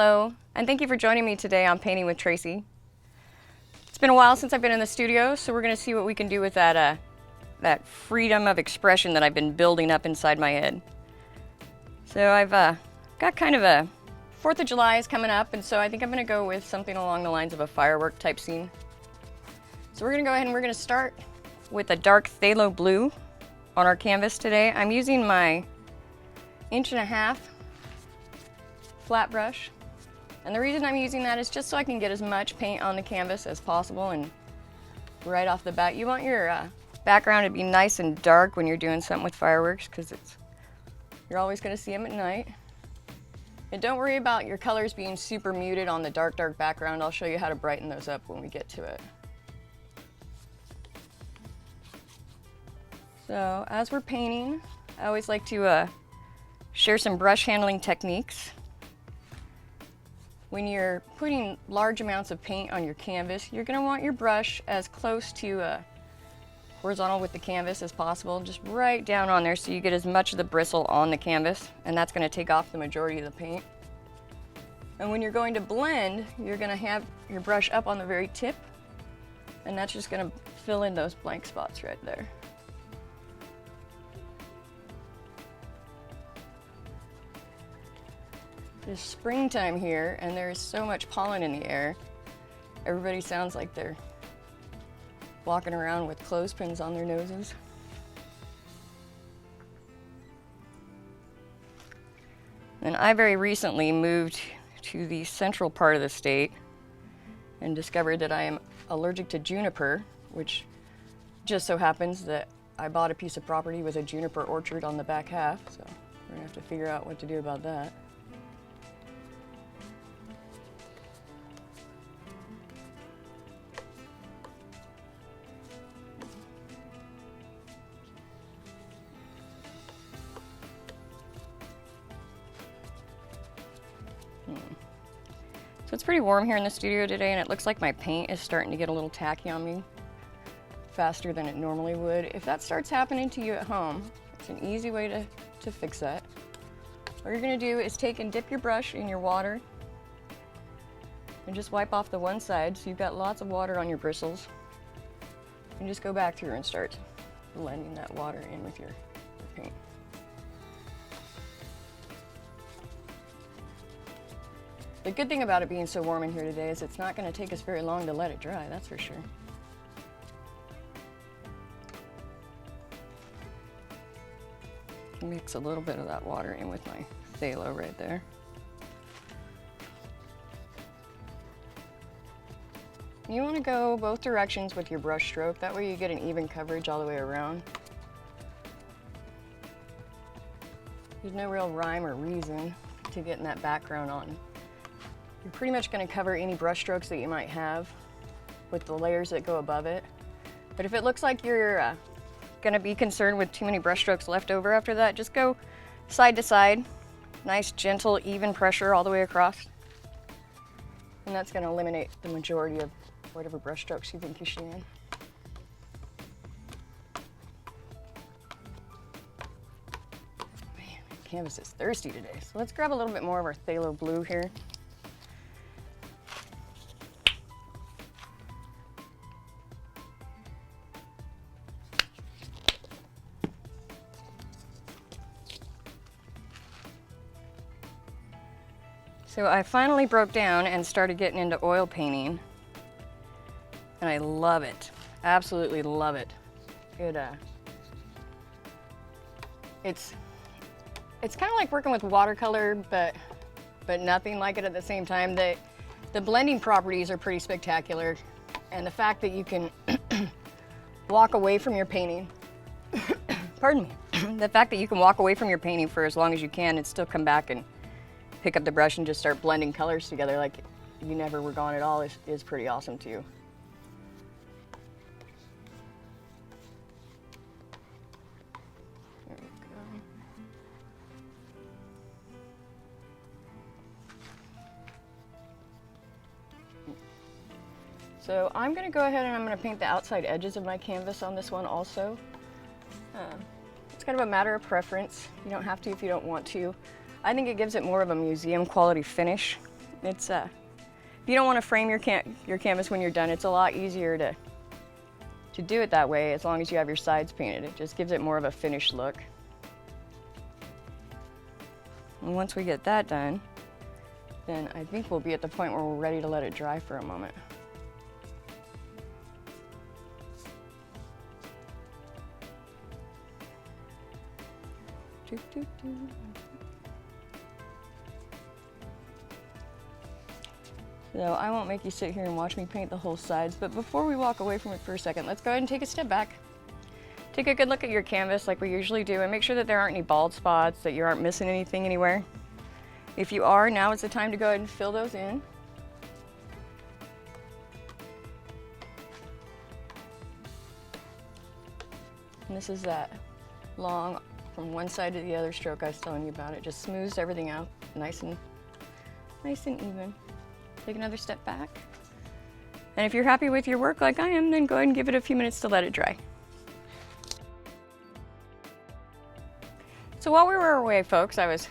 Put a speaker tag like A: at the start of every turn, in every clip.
A: Hello, and thank you for joining me today on Painting with Traci. It's been a while since I've been in the studio, so we're going to see what we can do with that freedom of expression that I've been building up inside my head. So I've got kind of a 4th of July is coming up, and so I think I'm going to go with something along the lines of a firework type scene. So we're going to go ahead and we're going to start with a dark phthalo blue on our canvas today. I'm using my 1.5" flat brush. And the reason I'm using that is just so I can get as much paint on the canvas as possible. And right off the bat, you want your background to be nice and dark when you're doing something with fireworks, because you're always going to see them at night. And don't worry about your colors being super muted on the dark background. I'll show you how to brighten those up when we get to it. So as we're painting, I always like to share some brush handling techniques. When you're putting large amounts of paint on your canvas, you're going to want your brush as close to horizontal with the canvas as possible, just right down on there so you get as much of the bristle on the canvas, and that's going to take off the majority of the paint. And when you're going to blend, you're going to have your brush up on the very tip, and that's just going to fill in those blank spots right there. It's springtime here, and there's so much pollen in the air. Everybody sounds like they're walking around with clothespins on their noses. And I very recently moved to the central part of the state and discovered that I am allergic to juniper, which just so happens that I bought a piece of property with a juniper orchard on the back half, so we're gonna have to figure out what to do about that. So it's pretty warm here in the studio today, and it looks like my paint is starting to get a little tacky on me faster than it normally would. If that starts happening to you at home, it's an easy way to fix that. What you're going to do is take and dip your brush in your water and just wipe off the one side so you've got lots of water on your bristles. And just go back through and start blending that water in with your paint. The good thing about it being so warm in here today is it's not going to take us very long to let it dry, that's for sure. Mix a little bit of that water in with my phthalo right there. You want to go both directions with your brush stroke, that way you get an even coverage all the way around. There's no real rhyme or reason to getting that background on. You're pretty much going to cover any brush strokes that you might have with the layers that go above it. But if it looks like you're going to be concerned with too many brush strokes left over after that, just go side to side. Nice, gentle, even pressure all the way across. And that's going to eliminate the majority of whatever brush strokes you think you should in. Man, the canvas is thirsty today. So let's grab a little bit more of our phthalo blue here. So I finally broke down and started getting into oil painting, and I love it. Absolutely love it. It's kind of like working with watercolor, but nothing like it at the same time. The blending properties are pretty spectacular, and the fact that you can walk away from your painting, pardon me, the fact that you can walk away from your painting for as long as you can and still come back and pick up the brush and just start blending colors together like you never were gone at all is pretty awesome too. There we go. So I'm going to go ahead and I'm going to paint the outside edges of my canvas on this one also. It's kind of a matter of preference. You don't have to if you don't want to. I think it gives it more of a museum quality finish It's if you don't want to frame your canvas when you're done, it's a lot easier to do it that way as long as you have your sides painted. It just gives it more of a finished look. And once we get that done, then I think we'll be at the point where we're ready to let it dry for a moment. So I won't make you sit here and watch me paint the whole sides, but before we walk away from it for a second, let's go ahead and take a step back. Take a good look at your canvas like we usually do and make sure that there aren't any bald spots, that you aren't missing anything anywhere. If you are, now is the time to go ahead and fill those in. And this is that long from one side to the other stroke I was telling you about. It just smooths everything out nice and even. Take another step back. And if you're happy with your work like I am, then go ahead and give it a few minutes to let it dry. So while we were away, folks, I was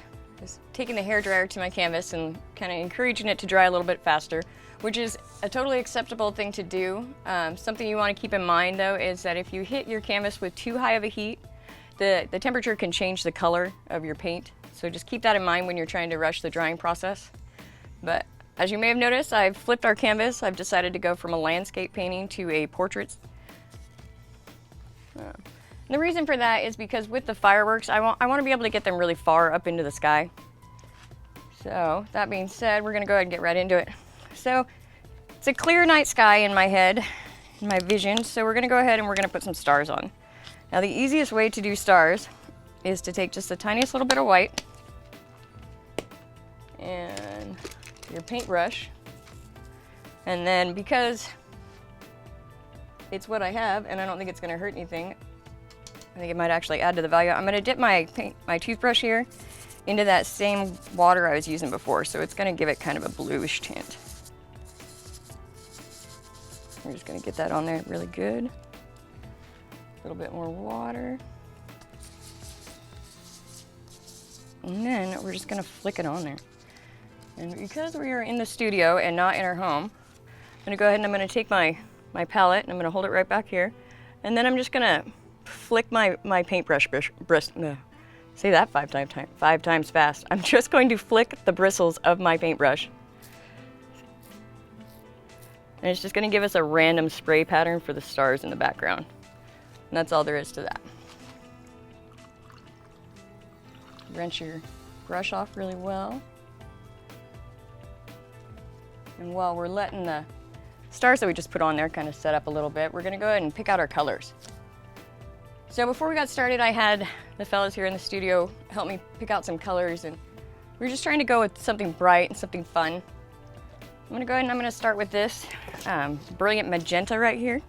A: taking the hairdryer to my canvas and kind of encouraging it to dry a little bit faster, which is a totally acceptable thing to do. Something you want to keep in mind, though, is that if you hit your canvas with too high of a heat, the temperature can change the color of your paint. So just keep that in mind when you're trying to rush the drying process. But as you may have noticed, I've flipped our canvas. I've decided to go from a landscape painting to a portrait. And the reason for that is because with the fireworks, I want to be able to get them really far up into the sky. So that being said, we're going to go ahead and get right into it. So it's a clear night sky in my head, in my vision. So we're going to go ahead and we're going to put some stars on. Now the easiest way to do stars is to take just the tiniest little bit of white and your paintbrush, and then because it's what I have and I don't think it's going to hurt anything, I think it might actually add to the value. I'm going to dip my toothbrush here into that same water I was using before, so it's going to give it kind of a bluish tint. We're just going to get that on there really good. A little bit more water. And then we're just going to flick it on there. And because we are in the studio and not in our home, I'm going to go ahead and I'm going to take my palette and I'm going to hold it right back here. And then I'm just going to flick my paintbrush, say that five times fast. I'm just going to flick the bristles of my paintbrush. And it's just going to give us a random spray pattern for the stars in the background. And that's all there is to that. Rinse your brush off really well. And while we're letting the stars that we just put on there kind of set up a little bit, we're going to go ahead and pick out our colors. So before we got started, I had the fellas here in the studio help me pick out some colors, and we were just trying to go with something bright and something fun. I'm going to go ahead and I'm going to start with this brilliant magenta right here.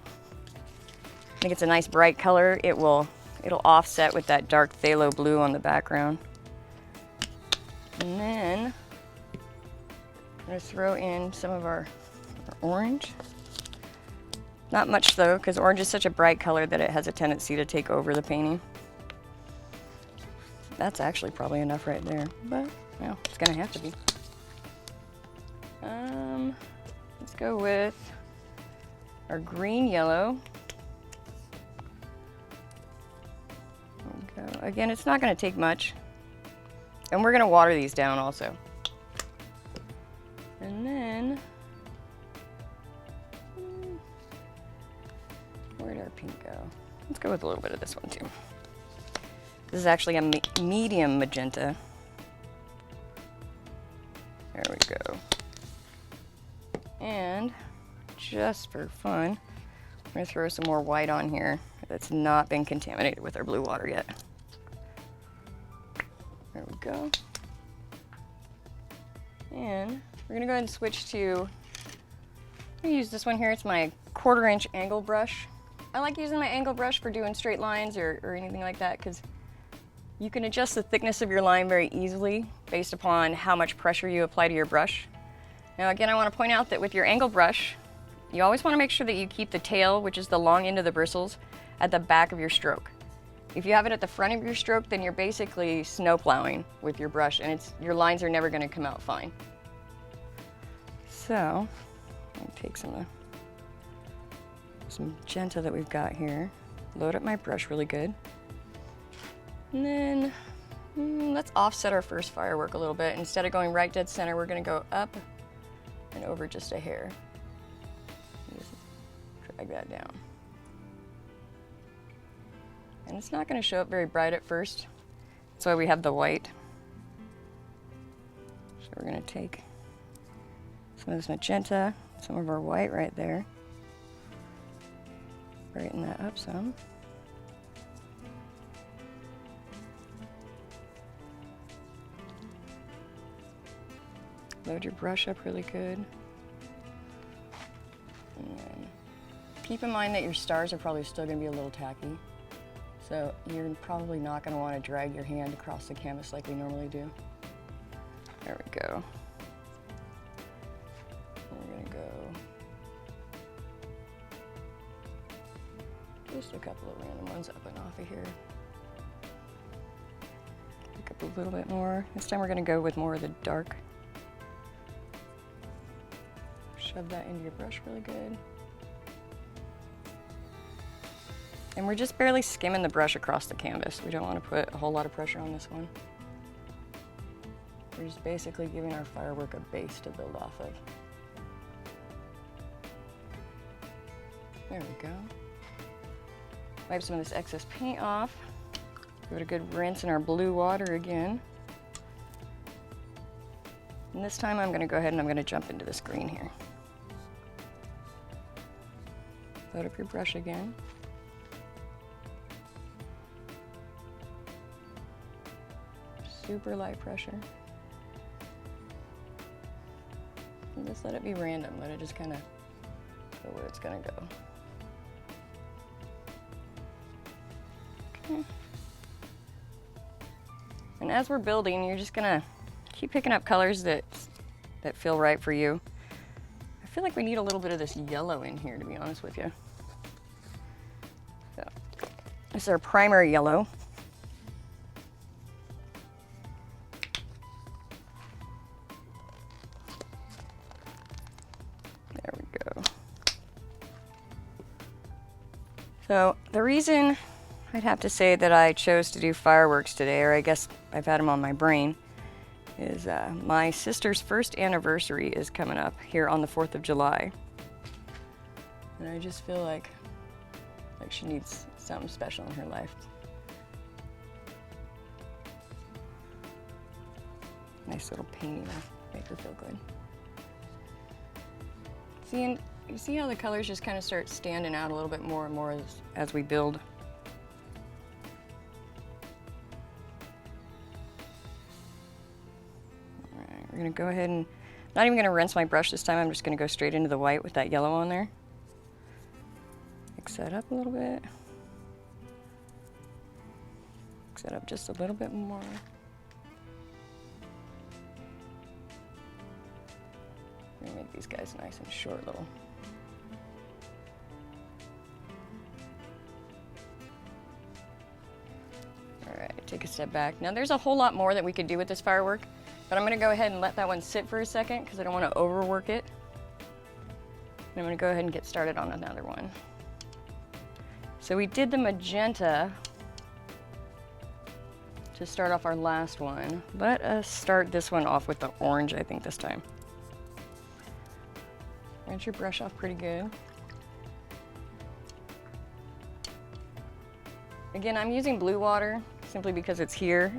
A: I think it's a nice bright color. It'll offset with that dark phthalo blue on the background. And then I'm going to throw in some of our orange. Not much though, because orange is such a bright color that it has a tendency to take over the painting. That's actually probably enough right there, but well, it's going to have to be. Let's go with our green yellow. There we go. Again, it's not going to take much. And we're going to water these down also. And then, where'd our pink go? Let's go with a little bit of this one too. This is actually a medium magenta. There we go. And just for fun, I'm going to throw some more white on here that's not been contaminated with our blue water yet. There we go. And we're going to go ahead and switch to, I'm going to use this one here. It's my 1/4 inch angle brush. I like using my angle brush for doing straight lines or anything like that, because you can adjust the thickness of your line very easily based upon how much pressure you apply to your brush. Now again, I want to point out that with your angle brush, you always want to make sure that you keep the tail, which is the long end of the bristles, at the back of your stroke. If you have it at the front of your stroke, then you're basically snow plowing with your brush, and your lines are never going to come out fine. So, I'm gonna take some magenta that we've got here, load up my brush really good, and then let's offset our first firework a little bit. Instead of going right dead center, we're gonna go up and over just a hair. Just drag that down. And it's not gonna show up very bright at first. That's why we have the white. So we're gonna take some of this magenta, some of our white right there. Brighten that up some. Load your brush up really good. And then keep in mind that your stars are probably still going to be a little tacky. So you're probably not going to want to drag your hand across the canvas like we normally do. There we go. We're going to go just a couple of random ones up and off of here. Pick up a little bit more. This time we're going to go with more of the dark. Shove that into your brush really good. And we're just barely skimming the brush across the canvas. We don't want to put a whole lot of pressure on this one. We're just basically giving our firework a base to build off of. There we go. Wipe some of this excess paint off. Give it a good rinse in our blue water again. And this time I'm going to go ahead and I'm going to jump into this green here. Load up your brush again. Super light pressure. And just let it be random. Let it just kind of go where it's going to go. Okay. And as we're building, you're just going to keep picking up colors that feel right for you. I feel like we need a little bit of this yellow in here, to be honest with you. So, this is our primary yellow. There we go. So, the reason I'd have to say that I chose to do fireworks today, or I guess I've had them on my brain, is my sister's first anniversary is coming up here on the 4th of July. And I just feel like she needs something special in her life. Nice little painting to make her feel good. See, and you see how the colors just kind of start standing out a little bit more and more as we build. We're going to go ahead and, not even going to rinse my brush this time, I'm just going to go straight into the white with that yellow on there. Mix that up a little bit. Mix that up just a little bit more. I'm going to make these guys nice and short little. Alright, take a step back. Now there's a whole lot more that we could do with this firework. But I'm going to go ahead and let that one sit for a second because I don't want to overwork it. And I'm going to go ahead and get started on another one. So we did the magenta to start off our last one. Let us start this one off with the orange, I think, this time. Rinse your brush off pretty good. Again, I'm using blue water simply because it's here.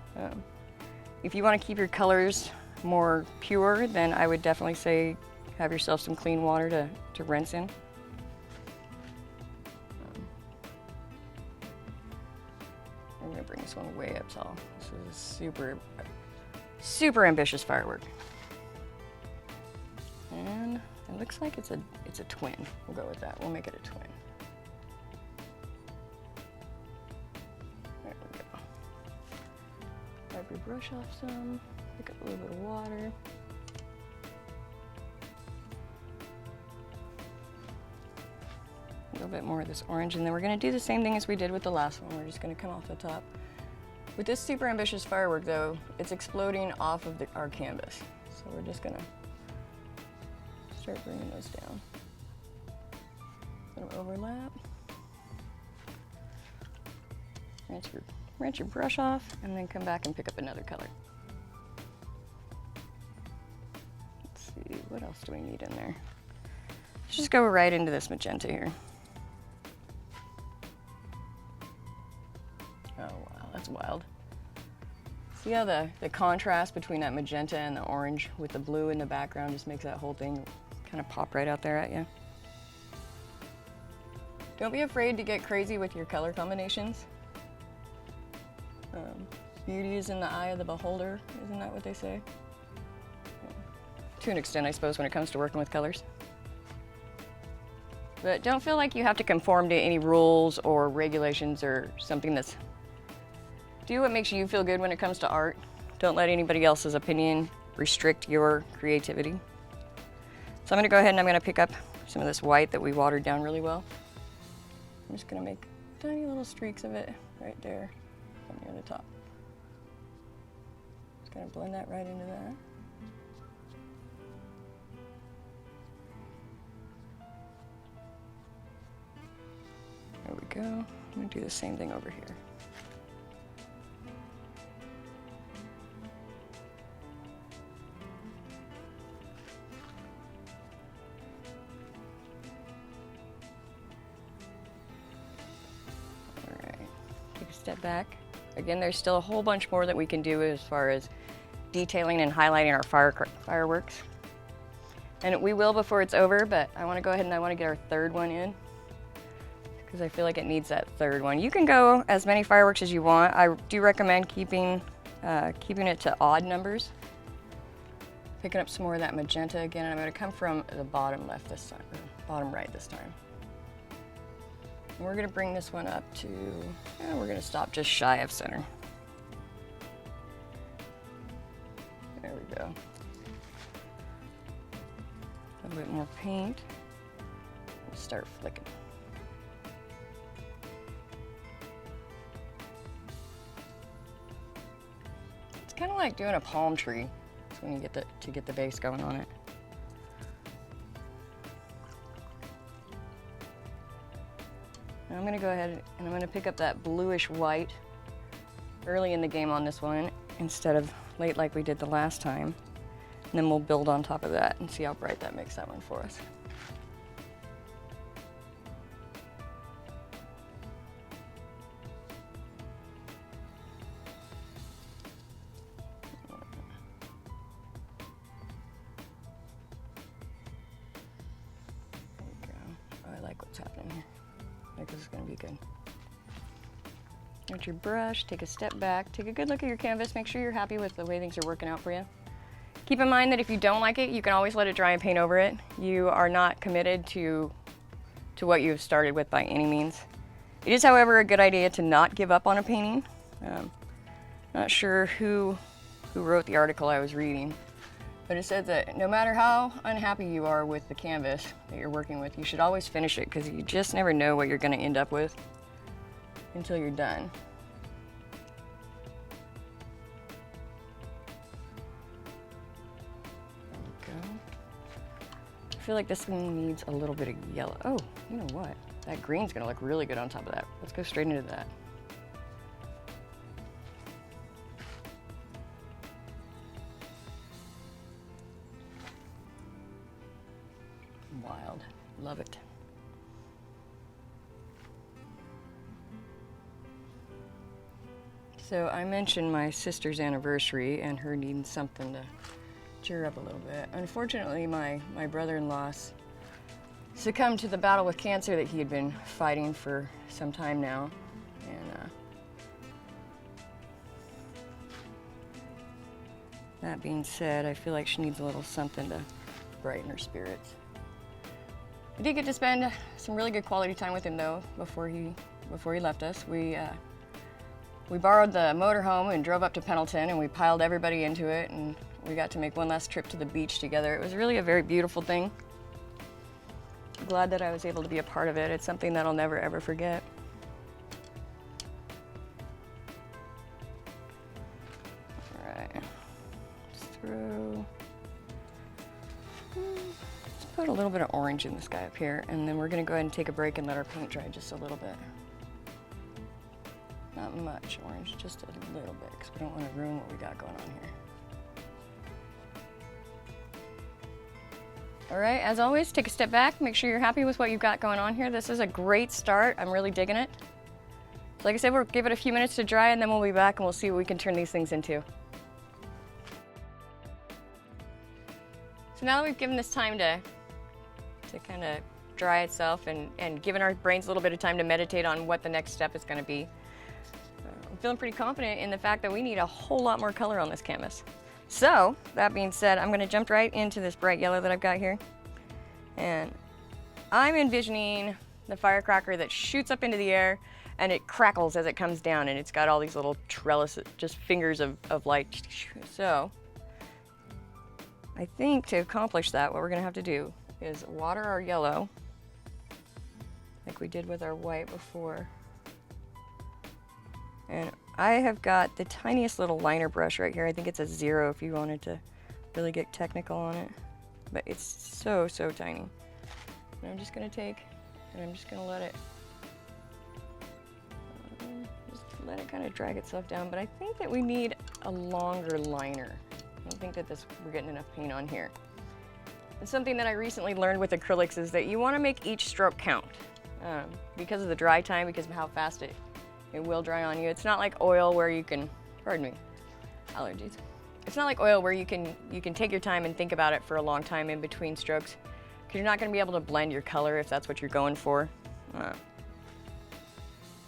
A: If you want to keep your colors more pure, then I would definitely say have yourself some clean water to rinse in. I'm going to bring this one way up tall. This is a super, super ambitious firework. And it looks like it's a twin. We'll go with that. We'll make it a twin. Wipe your brush off some, pick up a little bit of water. A little bit more of this orange, and then we're going to do the same thing as we did with the last one. We're just going to come off the top. With this super ambitious firework though, it's exploding off of our canvas. So we're just going to start bringing those down. Little overlap. Rinse your brush off, and then come back and pick up another color. Let's see, what else do we need in there? Let's just go right into this magenta here. Oh wow, that's wild. See how the contrast between that magenta and the orange with the blue in the background just makes that whole thing kind of pop right out there at you. Don't be afraid to get crazy with your color combinations. Beauty is in the eye of the beholder, isn't that what they say? Yeah. To an extent, I suppose, when it comes to working with colors. But don't feel like you have to conform to any rules or regulations or something that's... Do what makes you feel good when it comes to art. Don't let anybody else's opinion restrict your creativity. So I'm gonna go ahead and I'm gonna pick up some of this white that we watered down really well. I'm just gonna make tiny little streaks of it right there up near the top. Just gonna blend that right into that. There we go. I'm gonna do the same thing over here. Step back. Again, there's still a whole bunch more that we can do as far as detailing and highlighting our fireworks. And we will before it's over, but I want to go ahead and I want to get our third one in because I feel like it needs that third one. You can go as many fireworks as you want. I do recommend keeping it to odd numbers. Picking up some more of that magenta again, and I'm going to come from the bottom left this time, or bottom right this time. And we're gonna bring this one up to, we're gonna stop just shy of center. There we go. A little bit more paint. We'll start flicking. It's kind of like doing a palm tree. That's when you get the base going on it. I'm going to go ahead and I'm going to pick up that bluish white early in the game on this one instead of late like we did the last time. And then we'll build on top of that and see how bright that makes that one for us. There we go. Oh, I like what's happening here. I think this is going to be good. Get your brush, take a step back, take a good look at your canvas, make sure you're happy with the way things are working out for you. Keep in mind that if you don't like it, you can always let it dry and paint over it. You are not committed to what you have started with by any means. It is, however, a good idea to not give up on a painting. Not sure who wrote the article I was reading, but it said that no matter how unhappy you are with the canvas that you're working with, you should always finish it because you just never know what you're going to end up with until you're done. There we go. I feel like this one needs a little bit of yellow. Oh, you know what? That green's going to look really good on top of that. Let's go straight into that. Wild. Love it. So I mentioned my sister's anniversary and her needing something to cheer up a little bit. Unfortunately, my brother-in-law succumbed to the battle with cancer that he had been fighting for some time now. And that being said, I feel like she needs a little something to brighten her spirits. I did get to spend some really good quality time with him though before he left us. We borrowed the motorhome and drove up to Pendleton, and we piled everybody into it, and we got to make one last trip to the beach together. It was really a very beautiful thing. I'm glad that I was able to be a part of it. It's something that I'll never ever forget. All right, let's put little bit of orange in this guy up here, and then we're gonna go ahead and take a break and let our paint dry just a little bit. Not much orange, just a little bit, because we don't want to ruin what we got going on here. All right, as always, take a step back, make sure you're happy with what you've got going on here. This is a great start. I'm really digging it. So like I said, we'll give it a few minutes to dry, and then we'll be back and we'll see what we can turn these things into. So now that we've given this time to kind of dry itself and given our brains a little bit of time to meditate on what the next step is going to be, I'm feeling pretty confident in the fact that we need a whole lot more color on this canvas. So, that being said, I'm going to jump right into this bright yellow that I've got here. And I'm envisioning the firecracker that shoots up into the air and it crackles as it comes down, and it's got all these little trellises, just fingers of light. So, I think to accomplish that, what we're going to have to do is water our yellow, like we did with our white before. And I have got the tiniest little liner brush right here. I think it's a 0 if you wanted to really get technical on it. But it's so, so tiny. And I'm just gonna take, and I'm just gonna let it kind of drag itself down. But I think that we need a longer liner. I don't think that we're getting enough paint on here. And something that I recently learned with acrylics is that you wanna make each stroke count. Because of the dry time, because of how fast it will dry on you. It's not like oil where you can, pardon me, allergies. It's not like oil where you can take your time and think about it for a long time in between strokes, because you're not going to be able to blend your color if that's what you're going for.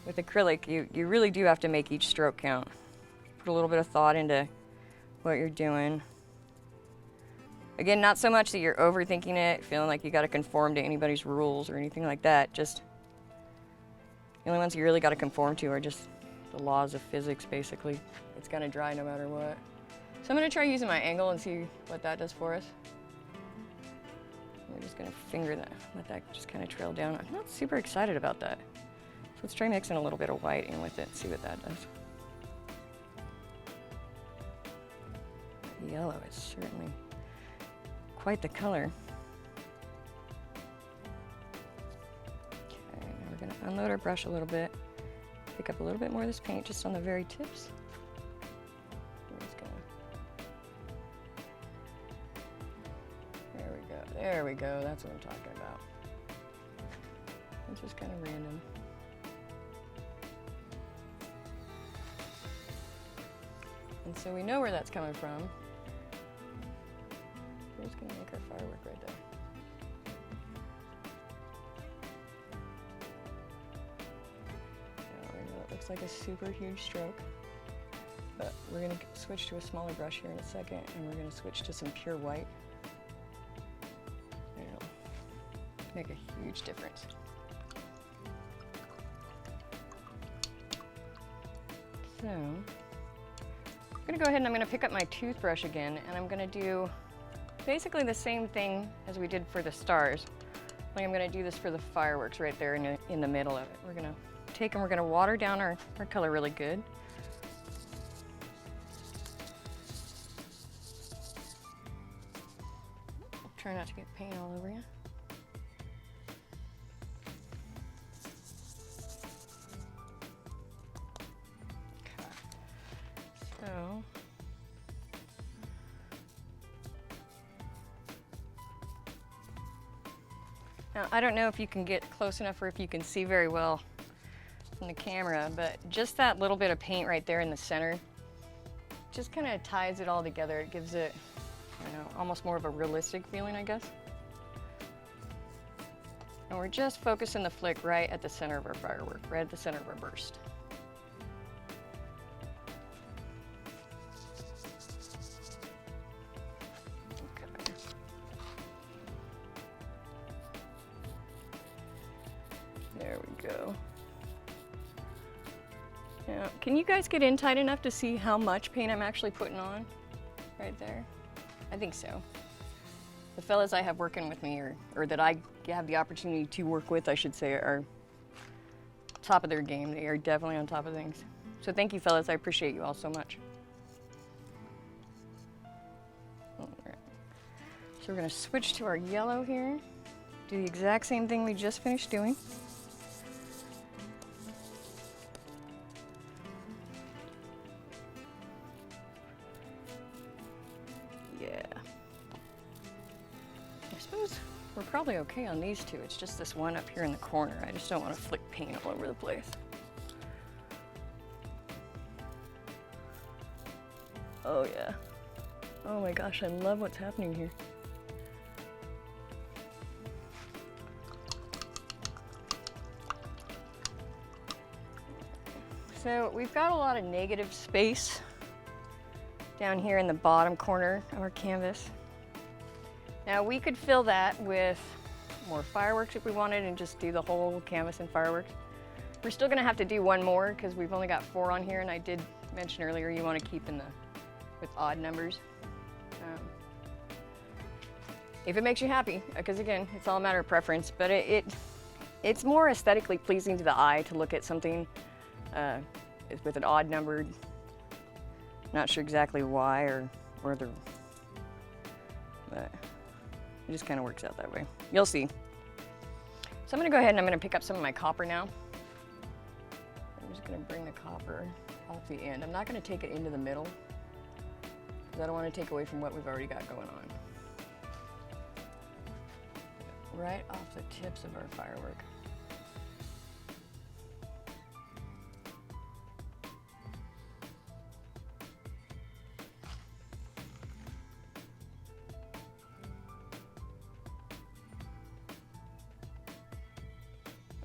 A: With acrylic, you really do have to make each stroke count. Put a little bit of thought into what you're doing. Again, not so much that you're overthinking it, feeling like you got to conform to anybody's rules or anything like that. Just the only ones you really got to conform to are just the laws of physics, basically. It's gonna dry no matter what. So I'm gonna try using my angle and see what that does for us. We're just gonna finger that, let that just kind of trail down. I'm not super excited about that. So let's try mixing a little bit of white in with it and see what that does. That yellow is certainly quite the color. We're going to unload our brush a little bit, pick up a little bit more of this paint just on the very tips. We're just gonna, there we go, that's what I'm talking about. It's just kind of random. And so we know where that's coming from. We're just gonna make our firework right there. Looks like a super huge stroke, but we're going to switch to a smaller brush here in a second, and we're going to switch to some pure white, and it'll make a huge difference. So I'm going to go ahead and I'm going to pick up my toothbrush again, and I'm going to do basically the same thing as we did for the stars. Like I'm going to do this for the fireworks right there in the middle of it. We're going to take and we're going to water down our color really good. Try not to get paint all over you. Okay. So now I don't know if you can get close enough or if you can see very well from the camera, but just that little bit of paint right there in the center just kind of ties it all together. It gives it, I don't know, almost more of a realistic feeling, I guess. And we're just focusing the flick right at the center of our firework, right at the center of our burst. Okay. There we go. Now, can you guys get in tight enough to see how much paint I'm actually putting on right there? I think so. The fellas I have working with me, or that I have the opportunity to work with, I should say, are top of their game. They are definitely on top of things. So thank you, fellas. I appreciate you all so much. All right. So we're going to switch to our yellow here. Do the exact same thing we just finished doing. Yeah. I suppose we're probably okay on these two. It's just this one up here in the corner. I just don't want to flick paint all over the place. Oh yeah. Oh my gosh, I love what's happening here. So we've got a lot of negative space down here in the bottom corner of our canvas. Now we could fill that with more fireworks if we wanted and just do the whole canvas in fireworks. We're still gonna have to do one more because we've only got 4 on here, and I did mention earlier you want to keep with odd numbers. If it makes you happy, because again, it's all a matter of preference, but it's more aesthetically pleasing to the eye to look at something with an odd number. Not sure exactly why but it just kind of works out that way. You'll see. So I'm gonna go ahead and I'm gonna pick up some of my copper now. I'm just gonna bring the copper off the end. I'm not gonna take it into the middle because I don't want to take away from what we've already got going on. Right off the tips of our firework.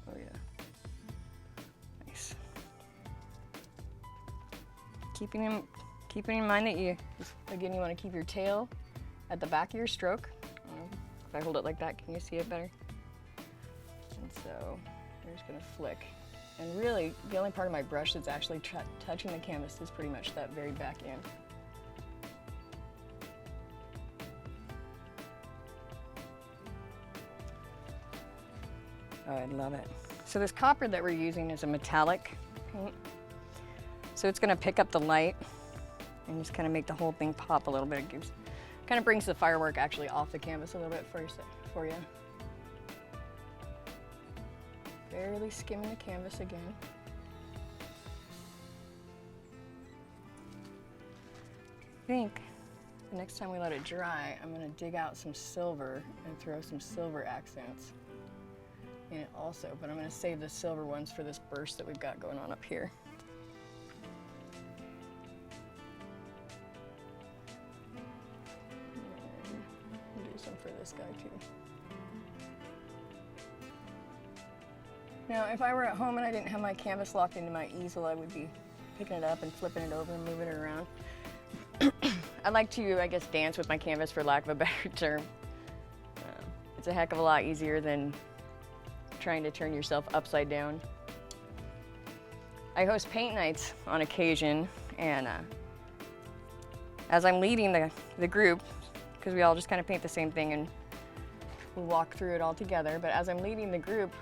A: Oh yeah. Nice. Keeping in mind that you want to keep your tail at the back of your stroke. If I hold it like that, can you see it better? And so we're just gonna flick. And really, the only part of my brush that's actually touching the canvas is pretty much that very back end. Oh, I love it. So this copper that we're using is a metallic paint. So it's gonna pick up the light and just kind of make the whole thing pop a little bit. It kind of brings the firework actually off the canvas a little bit for you. Barely skimming the canvas again. I think the next time we let it dry, I'm gonna dig out some silver and throw some silver accents in it also, but I'm gonna save the silver ones for this burst that we've got going on up here. For this guy too. Now, if I were at home and I didn't have my canvas locked into my easel, I would be picking it up and flipping it over and moving it around. I like to, I guess, dance with my canvas, for lack of a better term. It's a heck of a lot easier than trying to turn yourself upside down. I host paint nights on occasion, and as I'm leading the group, because we all just kind of paint the same thing and we walk through it all together. But as I'm leading the group,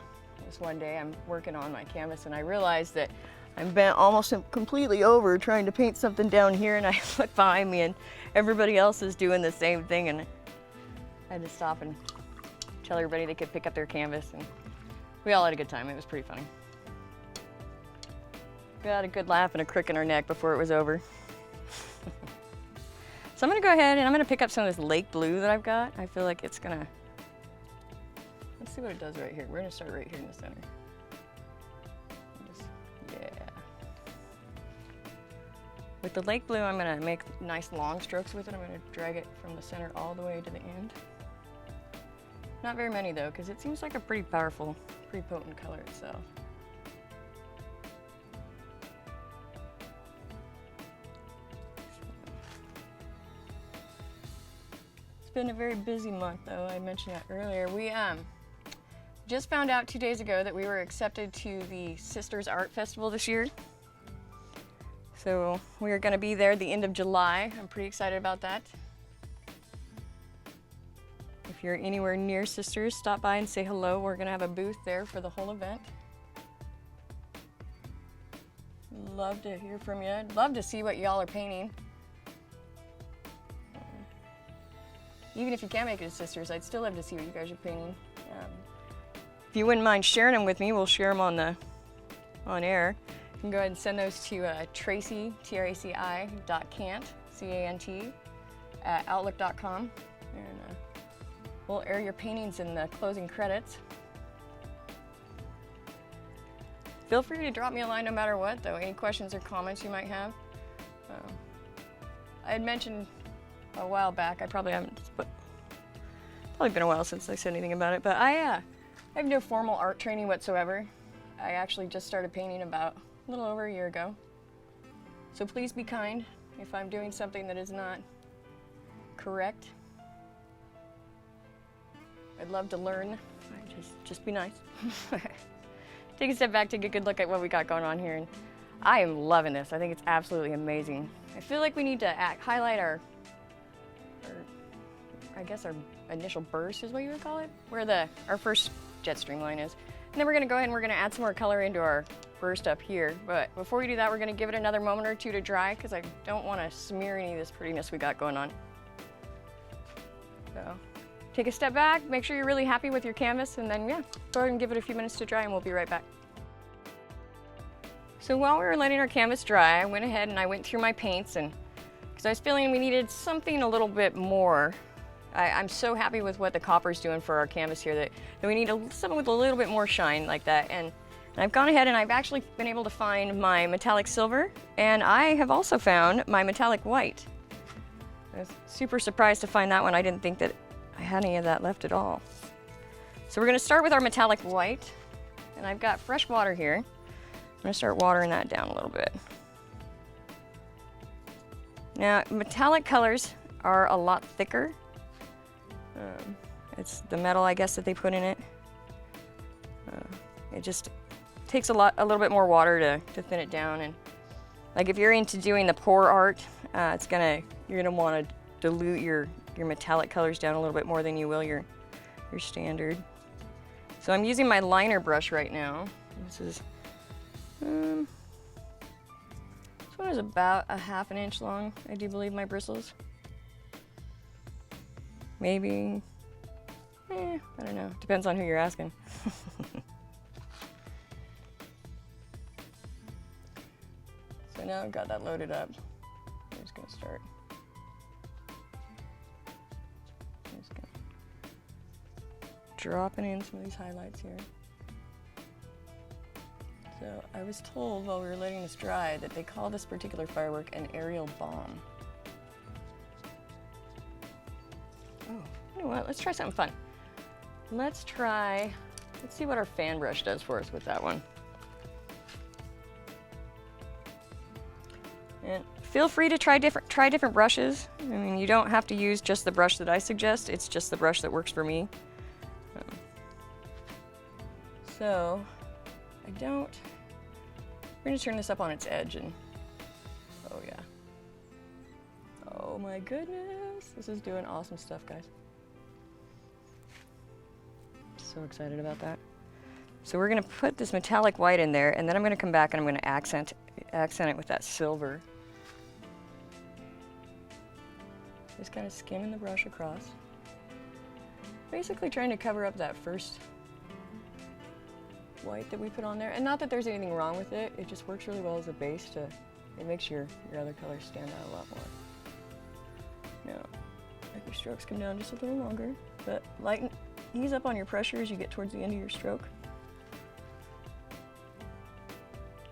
A: this one day I'm working on my canvas and I realized that I'm bent almost completely over trying to paint something down here, and I look behind me and everybody else is doing the same thing, and I had to stop and tell everybody they could pick up their canvas, and we all had a good time. It was pretty funny. We had a good laugh and a crick in our neck before it was over. So I'm gonna go ahead and I'm gonna pick up some of this lake blue that I've got. I feel like it's gonna, let's see what it does right here. We're gonna start right here in the center. Yeah. With the lake blue, I'm gonna make nice long strokes with it. I'm gonna drag it from the center all the way to the end. Not very many though, because it seems like a pretty powerful, pretty potent color itself. Been a very busy month though. I mentioned that earlier. We just found out 2 days ago that we were accepted to the Sisters Art Festival this year. So we are going to be there the end of July. I'm pretty excited about that. If you're anywhere near Sisters, stop by and say hello. We're going to have a booth there for the whole event. Love to hear from you. I'd love to see what y'all are painting. even if you can't make it as sisters, I'd still love to see what you guys are painting. If you wouldn't mind sharing them with me, we'll share them on air. You can go ahead and send those to Traci, Traci.cant, C-A-N-T, at outlook.com. And we'll air your paintings in the closing credits. Feel free to drop me a line no matter what, though. Any questions or comments you might have. I had mentioned a while back, I probably haven't, but probably been a while since I said anything about it, but I have no formal art training whatsoever. I actually just started painting about a little over a year ago. So please be kind if I'm doing something that is not correct. I'd love to learn. Just be nice. Take a step back, take a good look at what we got going on here. And I am loving this. I think it's absolutely amazing. I feel like we need to highlight our initial burst is what you would call it, where our first jet stream line is. And then we're gonna go ahead and we're gonna add some more color into our burst up here. But before we do that, we're gonna give it another moment or two to dry because I don't wanna smear any of this prettiness we got going on. So take a step back, make sure you're really happy with your canvas, and then yeah, go ahead and give it a few minutes to dry and we'll be right back. So while we were letting our canvas dry, I went ahead and I went through my paints, and because I was feeling we needed something a little bit more. I'm so happy with what the copper's doing for our canvas here that we need something with a little bit more shine like that. And I've gone ahead and I've actually been able to find my metallic silver, and I have also found my metallic white. I was super surprised to find that one. I didn't think that I had any of that left at all. So we're gonna start with our metallic white, and I've got fresh water here. I'm gonna start watering that down a little bit. Now, metallic colors are a lot thicker. It's the metal, I guess, that they put in it. It just takes a little bit more water to thin it down. And like if you're into doing the pour art, you're gonna want to dilute your metallic colors down a little bit more than you will your standard. So I'm using my liner brush right now. This one is about a ½ an inch long, I do believe, my bristles. Maybe, I don't know, depends on who you're asking. So now I've got that loaded up. I'm just gonna start. I'm just gonna dropping in some of these highlights here. So I was told while we were letting this dry that they call this particular firework an aerial bomb. Oh, you know what? Let's try something fun. Let's see what our fan brush does for us with that one. And feel free to try different brushes. I mean, you don't have to use just the brush that I suggest. It's just the brush that works for me. So we're gonna turn this up on its edge, and oh yeah. Oh my goodness, this is doing awesome stuff, guys. So excited about that. So we're gonna put this metallic white in there, and then I'm gonna come back and I'm gonna accent it with that silver. Just kind of skimming the brush across. Basically trying to cover up that first white that we put on there. And not that there's anything wrong with it, it just works really well as a base it makes your other colors stand out a lot more. Now, make your strokes come down just a little longer, but ease up on your pressure as you get towards the end of your stroke.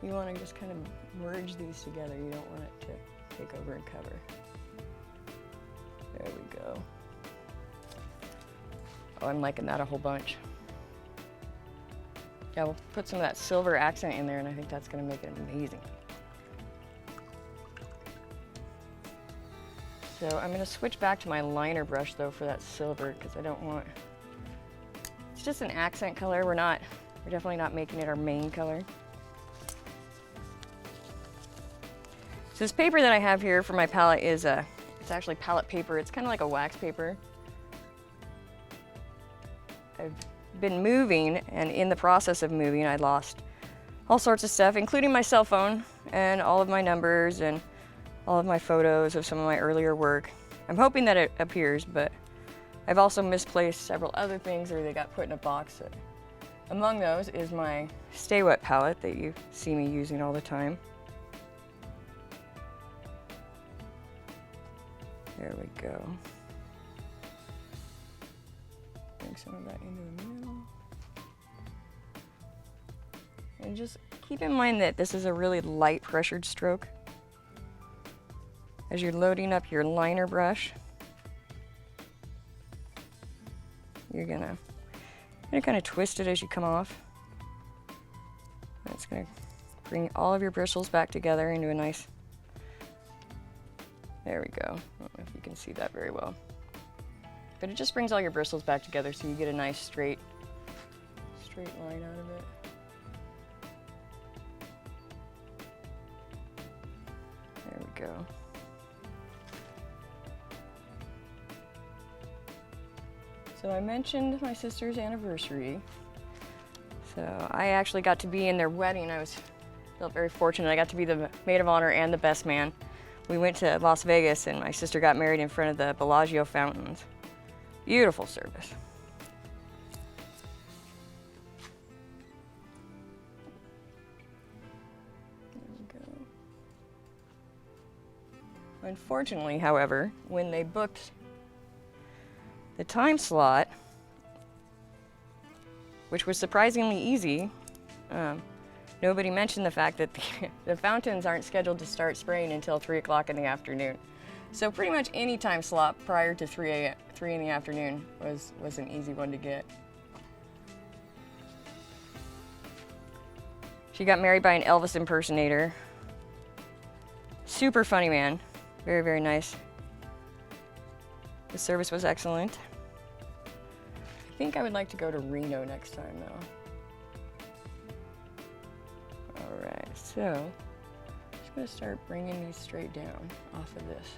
A: You want to just kind of merge these together. You don't want it to take over and cover. There we go. Oh, I'm liking that a whole bunch. Yeah, we'll put some of that silver accent in there, and I think that's going to make it amazing. So I'm going to switch back to my liner brush, though, for that silver, because I don't want... It's just an accent color. We're definitely not making it our main color. So this paper that I have here for my palette is it's actually palette paper. It's kind of like a wax paper. I've been moving, and in the process of moving, I lost all sorts of stuff, including my cell phone and all of my numbers and all of my photos of some of my earlier work. I'm hoping that it appears, but I've also misplaced several other things, or they got put in a box. Among those is my Stay Wet palette that you see me using all the time. There we go. Bring some of that into the middle. And just keep in mind that this is a really light pressured stroke. As you're loading up your liner brush, you're gonna kind of twist it as you come off. That's gonna bring all of your bristles back together into a nice, there we go. I don't know if you can see that very well. But it just brings all your bristles back together so you get a nice straight line out of it. There we go. So I mentioned my sister's anniversary. So I actually got to be in their wedding. Felt very fortunate. I got to be the maid of honor and the best man. We went to Las Vegas and my sister got married in front of the Bellagio fountains. Beautiful service. There we go. Unfortunately, however, when they booked the time slot, which was surprisingly easy, nobody mentioned the fact that the fountains aren't scheduled to start spraying until 3 o'clock in the afternoon. So pretty much any time slot prior to 3 in the afternoon was an easy one to get. She got married by an Elvis impersonator. Super funny man. Very, very nice. The service was excellent. I think I would like to go to Reno next time though. All right, so I'm just gonna start bringing these straight down off of this.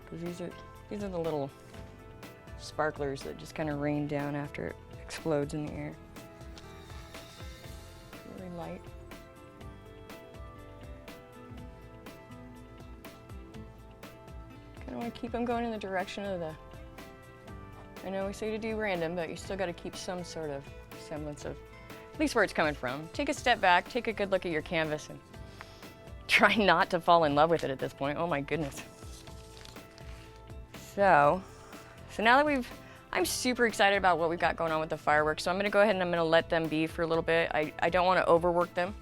A: Because these are the little sparklers that just kind of rain down after it explodes in the air. Really light. Kind of want to keep them going in the direction of the, I know we say to do random, but you still got to keep some sort of semblance of at least where it's coming from. Take a step back, take a good look at your canvas, and try not to fall in love with it at this point. Oh my goodness. So now that I'm super excited about what we've got going on with the fireworks, so I'm gonna go ahead and I'm gonna let them be for a little bit. I don't wanna overwork them.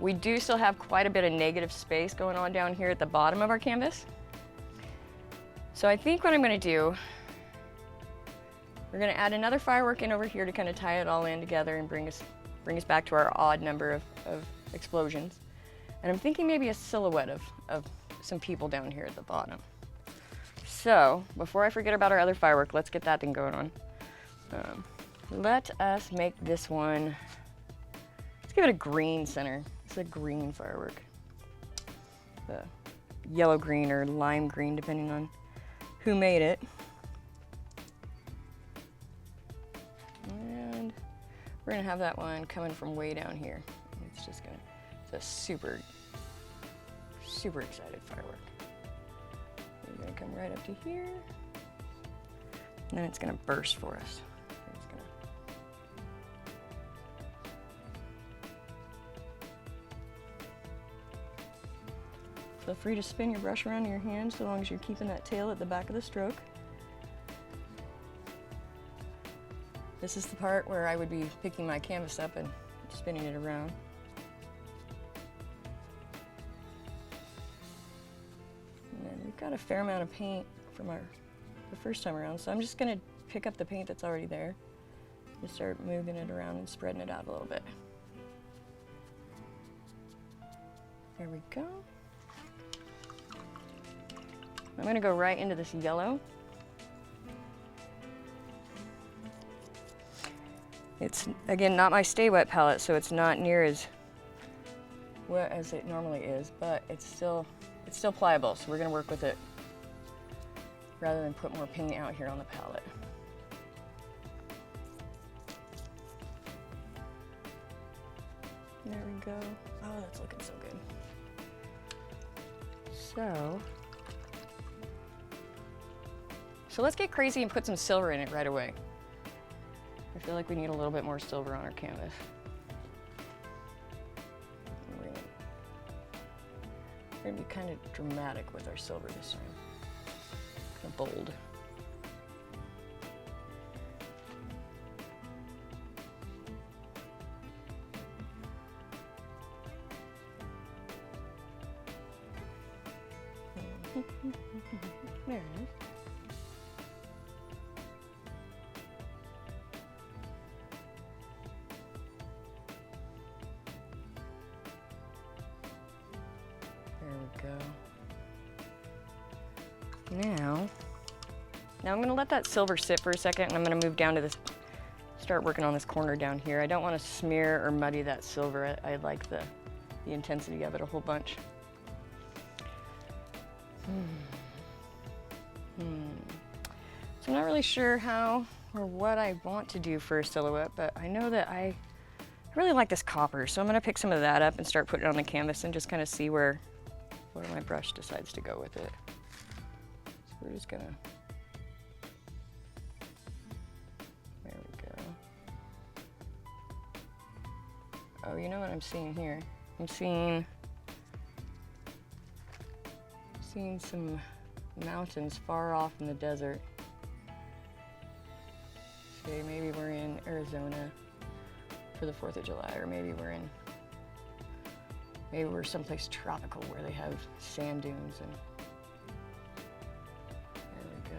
A: We do still have quite a bit of negative space going on down here at the bottom of our canvas. So I think what I'm gonna do, we're gonna add another firework in over here to kind of tie it all in together and bring us back to our odd number of explosions. And I'm thinking maybe a silhouette of some people down here at the bottom. So before I forget about our other firework, let's get that thing going on. Let us make this one, let's give it a green center. It's a green firework. The yellow green or lime green, depending on who made it. And we're gonna have that one coming from way down here. It's a super, super excited firework. We're gonna come right up to here. And then it's gonna burst for us. It's gonna... Feel free to spin your brush around in your hand so long as you're keeping that tail at the back of the stroke. This is the part where I would be picking my canvas up and spinning it around. And then we've got a fair amount of paint from the first time around, so I'm just gonna pick up the paint that's already there and start moving it around and spreading it out a little bit. There we go. I'm gonna go right into this yellow. It's, again, not my Stay Wet palette, so it's not near as wet as it normally is, but it's still pliable, so we're gonna work with it rather than put more paint out here on the palette. There we go. Oh, that's looking so good. So, So let's get crazy and put some silver in it right away. I feel like we need a little bit more silver on our canvas. We're gonna be kind of dramatic with our silver this time. Kind of bold. There it is. There we go. Now I'm going to let that silver sit for a second, and I'm going to move down to this, start working on this corner down here. I don't want to smear or muddy that silver. I like the intensity of it a whole bunch. So I'm not really sure how or what I want to do for a silhouette, but I know that I really like this copper, so I'm going to pick some of that up and start putting it on the canvas and just kind of see where my brush decides to go with it. So we're just gonna, there we go. Oh, you know what I'm seeing here? I'm seeing some mountains far off in the desert. Okay, maybe we're in Arizona for the 4th of July, or maybe we're someplace tropical where they have sand dunes, and there we go.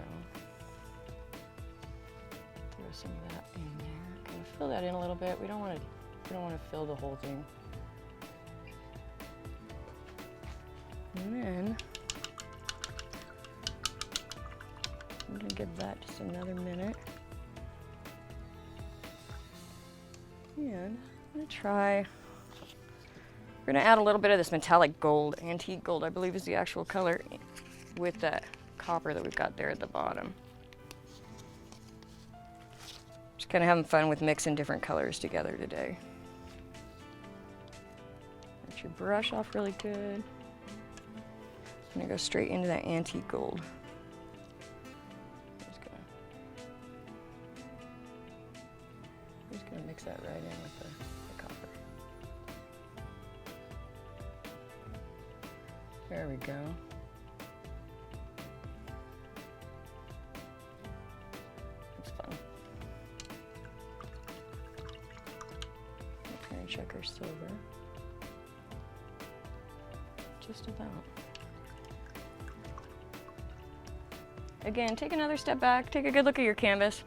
A: Throw some of that in there. Kind of fill that in a little bit. We don't want to fill the whole thing. And then I'm gonna give that just another minute. And I'm gonna try. We're gonna add a little bit of this metallic gold, antique gold, I believe is the actual color, with that copper that we've got there at the bottom. Just kind of having fun with mixing different colors together today. Let your brush off really good. I'm gonna go straight into that antique gold. Just gonna mix that right in with the copper. There we go. That's fun. Okay, check our silver. Just about. Again, take another step back, take a good look at your canvas.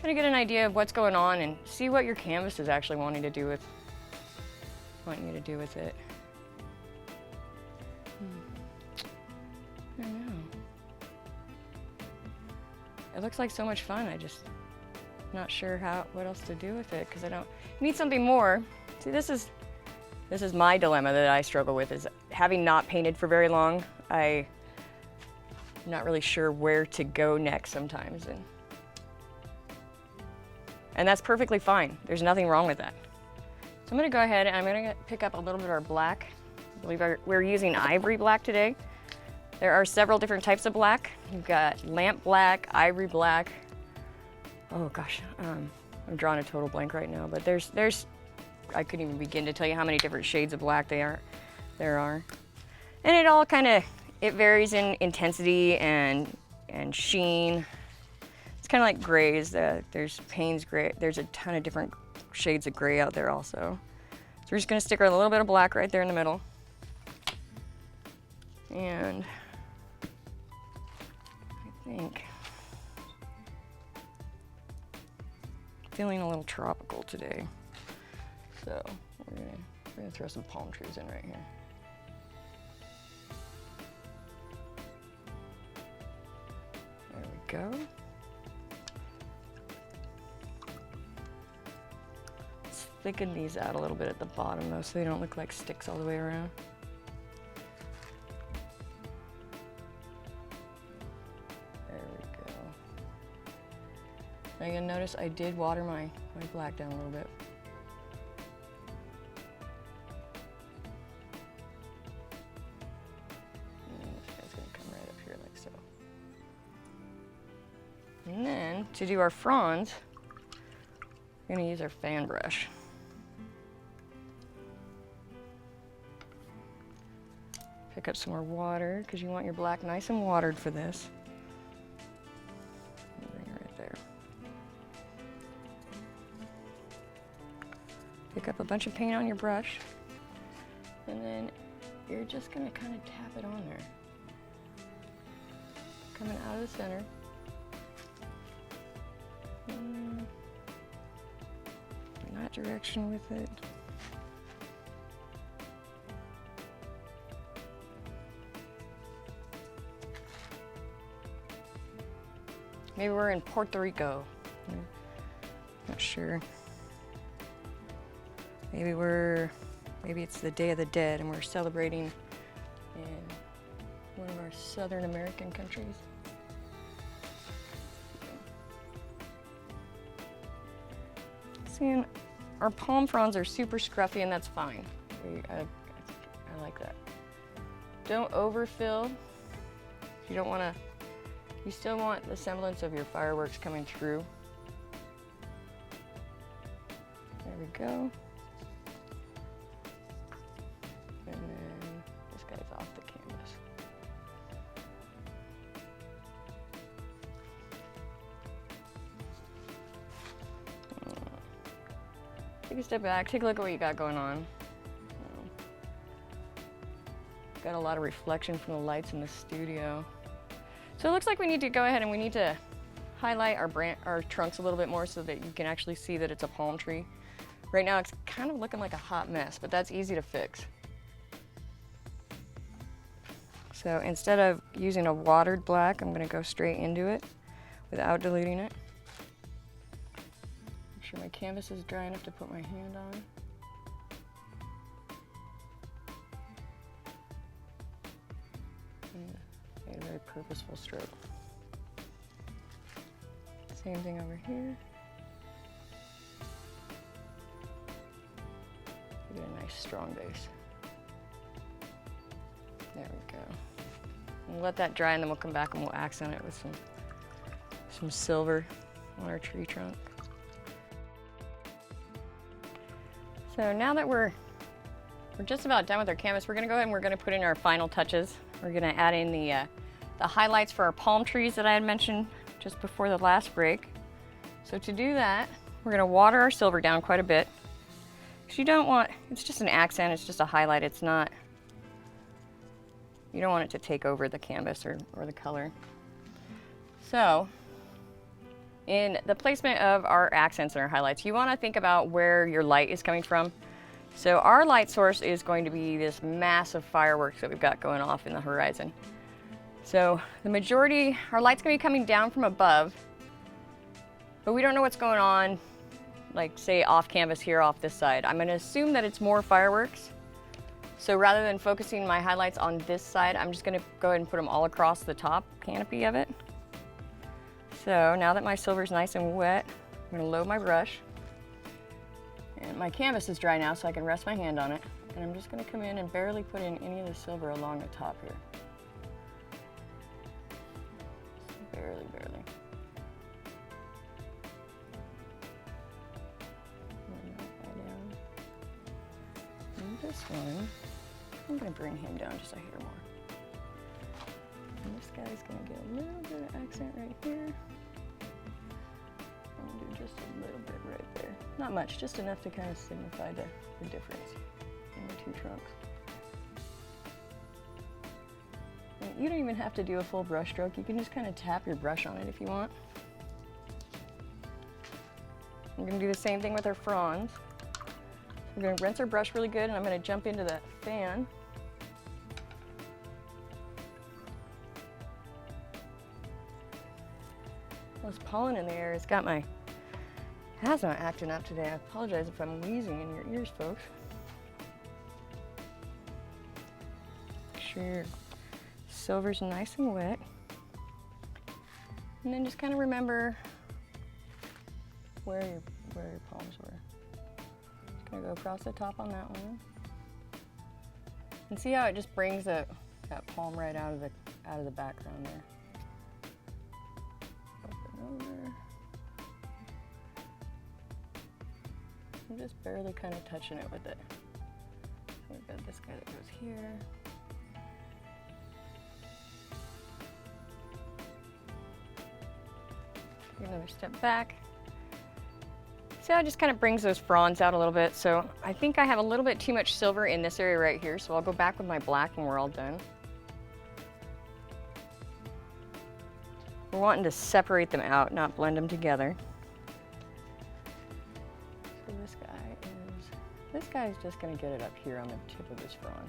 A: Kind of get an idea of what's going on and see what your canvas is actually wanting you to do with it. I don't know. It looks like so much fun. I just not sure what else to do with it, because I need something more. See, this is my dilemma that I struggle with, is having not painted for very long. I'm not really sure where to go next sometimes, and that's perfectly fine. There's nothing wrong with that. So I'm gonna go ahead and I'm gonna pick up a little bit of our black. I believe we're using ivory black today. There are several different types of black. You've got lamp black, ivory black. Oh gosh, I'm drawing a total blank right now, but there's I couldn't even begin to tell you how many different shades of black there are. And it all it varies in intensity and sheen. It's kind of like grays. There's Payne's gray. There's a ton of different shades of gray out there also. So we're just gonna stick a little bit of black right there in the middle. And I think feeling a little tropical today. So we're gonna throw some palm trees in right here. There we go. Let's thicken these out a little bit at the bottom though, so they don't look like sticks all the way around. There we go. Now you'll notice I did water my black down a little bit. And this guy's gonna come right up here like so. to do our fronds, we're gonna use our fan brush. Pick up some more water, because you want your black nice and watered for this. Bring it right there. Pick up a bunch of paint on your brush, and then you're just gonna kind of tap it on there. Coming out of the center. In that direction with it. Maybe we're in Puerto Rico. Not sure. Maybe it's the Day of the Dead and we're celebrating in one of our Southern American countries. See, our palm fronds are super scruffy, and that's fine. I like that. Don't overfill. You don't want to. You still want the semblance of your fireworks coming through. There we go. And then this guy's off the canvas. Take a step back, take a look at what you got going on. Got a lot of reflection from the lights in the studio. So it looks like we need to go ahead and we need to highlight our trunks a little bit more so that you can actually see that it's a palm tree. Right now it's kind of looking like a hot mess, but that's easy to fix. So instead of using a watered black, I'm going to go straight into it without diluting it. Make sure my canvas is dry enough to put my hand on. Made a very purposeful stroke. Same thing over here. Get a nice strong base. There we go. And let that dry, and then we'll come back and we'll accent it with some silver on our tree trunk. So now that we're just about done with our canvas, we're going to go ahead and we're going to put in our final touches. We're going to add in the highlights for our palm trees that I had mentioned just before the last break. So to do that, we're going to water our silver down quite a bit. Because you don't want, it's just an accent, it's just a highlight, it's not, you don't want it to take over the canvas or the color. So in the placement of our accents and our highlights, you want to think about where your light is coming from. So our light source is going to be this massive fireworks that we've got going off in the horizon. So the majority, our light's going to be coming down from above, but we don't know what's going on, like say off canvas here off this side. I'm going to assume that it's more fireworks. So rather than focusing my highlights on this side, I'm just going to go ahead and put them all across the top canopy of it. So now that my silver's nice and wet, I'm going to load my brush. And my canvas is dry now, so I can rest my hand on it. And I'm just going to come in and barely put in any of the silver along the top here. Just barely, barely. And that guy down. And this one, I'm going to bring him down just a hair more. And this guy's going to get a little bit of accent right here. I'm going to do just a little bit right there. Not much, just enough to kind of signify the difference in the two trunks. And you don't even have to do a full brush stroke. You can just kind of tap your brush on it if you want. We're going to do the same thing with our fronds. We're going to rinse our brush really good, and I'm going to jump into that fan. This pollen in the air has got my asthma acting up today. I apologize if I'm wheezing in your ears, folks. Make sure your silver's nice and wet. And then just kind of remember where your palms were. Just gonna go across the top on that one. And see how it just brings that palm right out of the background there. Flip it over. just barely kind of touching it with it. We've got this guy that goes here. Take another step back. See how it just kind of brings those fronds out a little bit. So I think I have a little bit too much silver in this area right here, so I'll go back with my black when we're all done. We're wanting to separate them out, not blend them together. So this guy is just going to get it up here on the tip of his frond.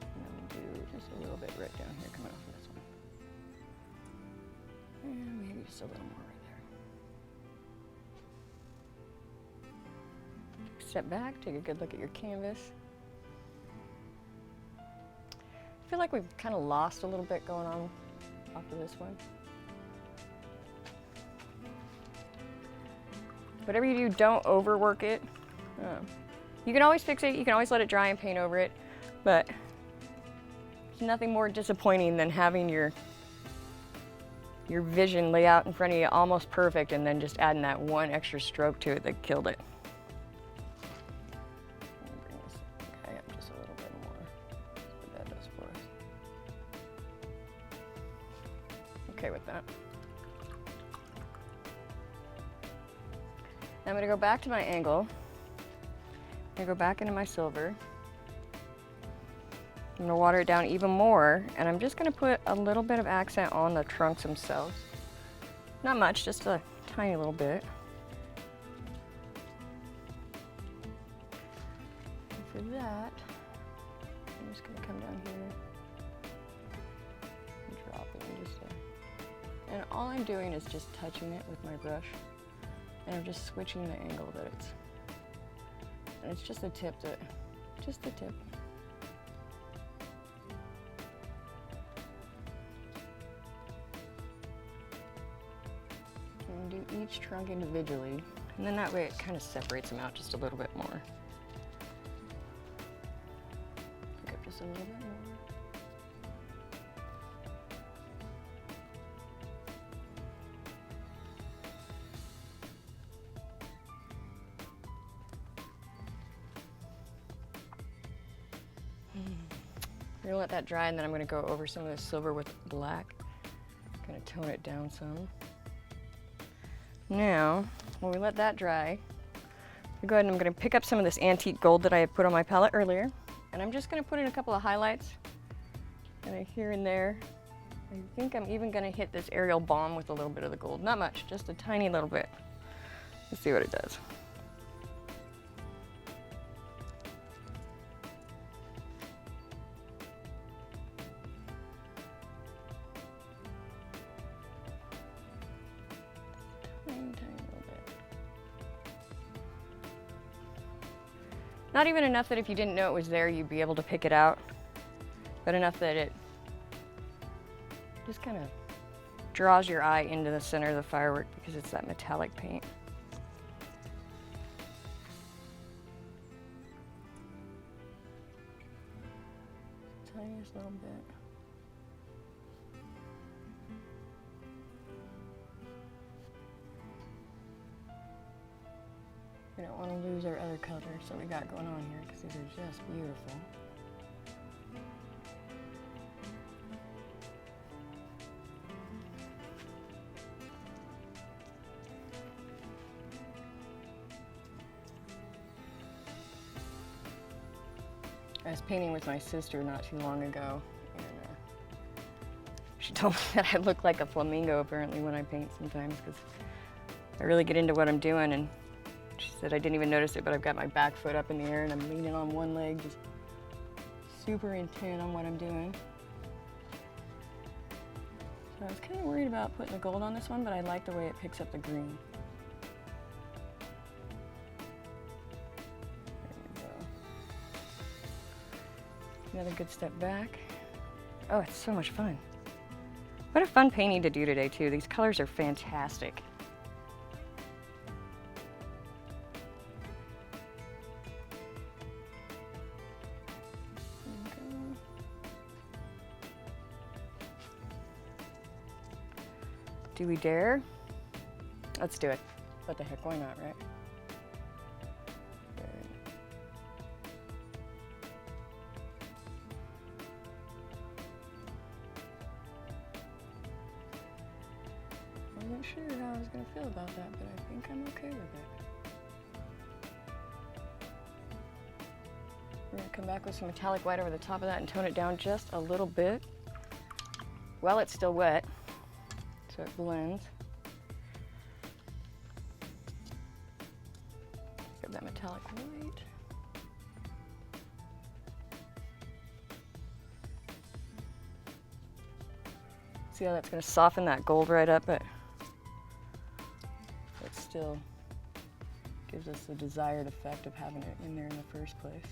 A: And then we'll do just a little bit right down here coming off of this one. And maybe just a little more right there. Step back, take a good look at your canvas. I feel like we've kind of lost a little bit going on off of this one. Whatever you do, don't overwork it. You can always fix it, you can always let it dry and paint over it, but there's nothing more disappointing than having your vision lay out in front of you almost perfect and then just adding that one extra stroke to it that killed it. Okay with that. Now I'm going to go back to my angle. I'm going to go back into my silver. I'm going to water it down even more, and I'm just going to put a little bit of accent on the trunks themselves. Not much, just a tiny little bit. And for that, I'm just going to come down here and drop it in just a... And all I'm doing is just touching it with my brush, and I'm just switching the angle that it's, and it's just the tip just the tip. And do each trunk individually, and then that way it kind of separates them out just a little bit more. Pick up just a little bit more. We're gonna let that dry, and then I'm gonna go over some of the silver with black. Gonna tone it down some. Now, when we let that dry, I'll go ahead and I'm gonna pick up some of this antique gold that I had put on my palette earlier, and I'm just gonna put in a couple of highlights, kind of here and there. I think I'm even gonna hit this aerial bomb with a little bit of the gold. Not much, just a tiny little bit. Let's see what it does. Not even enough that if you didn't know it was there, you'd be able to pick it out, but enough that it just kind of draws your eye into the center of the firework because it's that metallic paint. Tiniest little bit. We don't want to lose our other colors that we got going on here because these are just beautiful. I was painting with my sister not too long ago, and she told me that I look like a flamingo apparently when I paint sometimes because I really get into what I'm doing, and she said I didn't even notice it, but I've got my back foot up in the air and I'm leaning on one leg, just super intent on what I'm doing. So I was kind of worried about putting the gold on this one, but I like the way it picks up the green. There we go. Another good step back. Oh, it's so much fun. What a fun painting to do today too. These colors are fantastic. Do we dare? Let's do it. What the heck, why not, right? I wasn't sure how I was going to feel about that, but I think I'm okay with it. We're going to come back with some metallic white over the top of that and tone it down just a little bit while it's still wet, so it blends. Grab that metallic white. See how that's going to soften that gold right up, but it still gives us the desired effect of having it in there in the first place.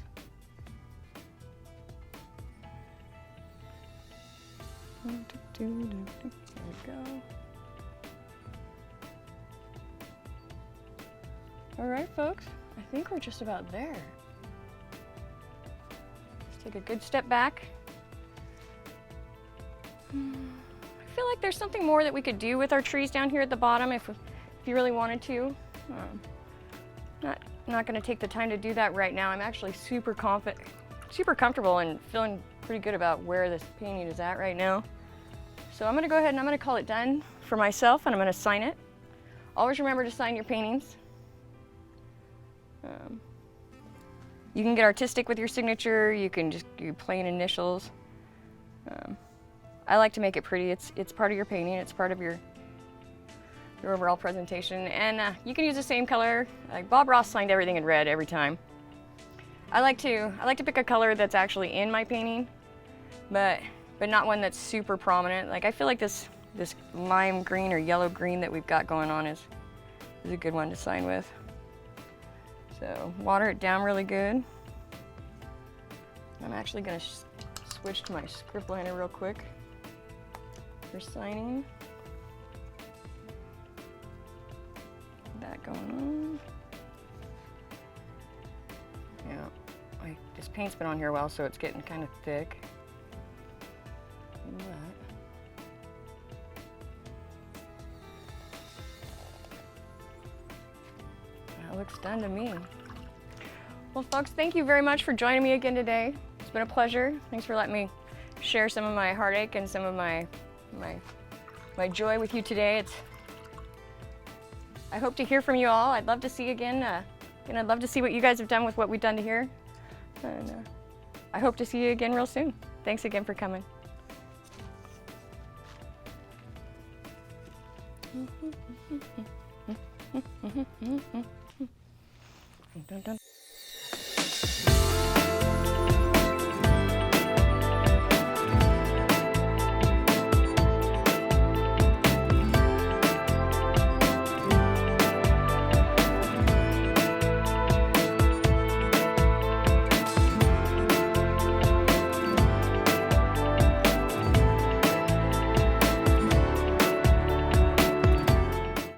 A: There we go. All right, folks, I think we're just about there. Let's take a good step back. I feel like there's something more that we could do with our trees down here at the bottom if you really wanted to. Not going to take the time to do that right now. I'm actually super comfortable and feeling pretty good about where this painting is at right now. So I'm going to go ahead and I'm going to call it done for myself, and I'm going to sign it. Always remember to sign your paintings. You can get artistic with your signature. You can just do plain initials. I like to make it pretty. It's part of your painting. It's part of your overall presentation. And you can use the same color. Like Bob Ross signed everything in red every time. I like to pick a color that's actually in my painting, but not one that's super prominent. Like I feel like this lime green or yellow green that we've got going on is a good one to sign with. So water it down really good. I'm actually going to switch to my script liner real quick for signing. That going on. Yeah, this paint's been on here a while, so it's getting kind of thick. That looks done to me. Well, folks, thank you very much for joining me again today. It's been a pleasure. Thanks for letting me share some of my heartache and some of my joy with you today. I hope to hear from you all. I'd love to see you again, and I'd love to see what you guys have done with what we've done to here. And I hope to see you again real soon. Thanks again for coming. Dun, dun.